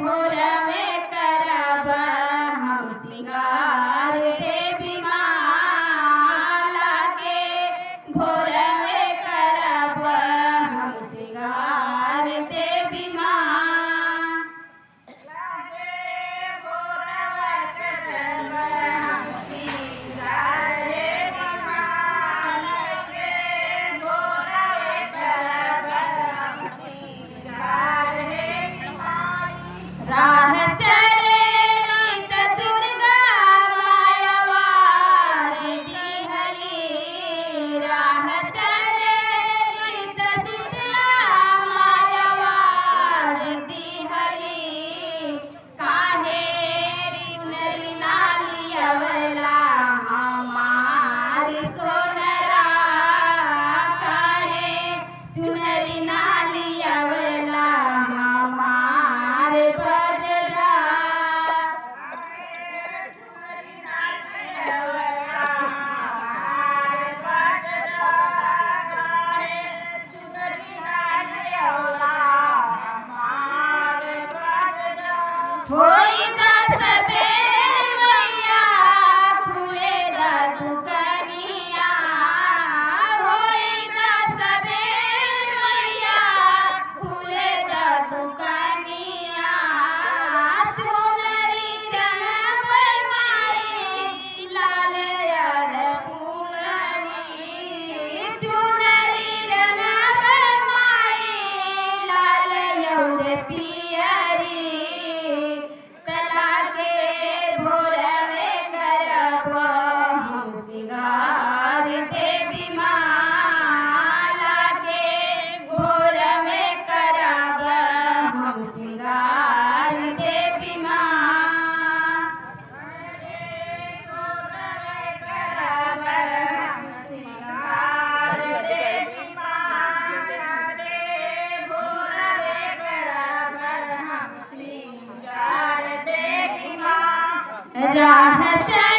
भोरवे करब हम सिंगार देवी माला के भोरवे करब हम सिंगार देवी माँ राह चलेली त सुरगा मायवाज दिहली राह चलेली त शीतला मायवाज दिहली काहे चुनरी नालियवला हमार सोनरा काहे चुनरी नालियवला हमार बजरा होई दस बेर मैया खुले द दुकनिया होई दस बेर मैया खुले द दुकनिया चुनरी जनम माई लाल अड़पुलनी चुनरी जनम माई लाल यौरे पियरी तला के भोरवे करब हम सिंगार देवी माला के भोरवे करब हम सिंगार देवी माँ राह चल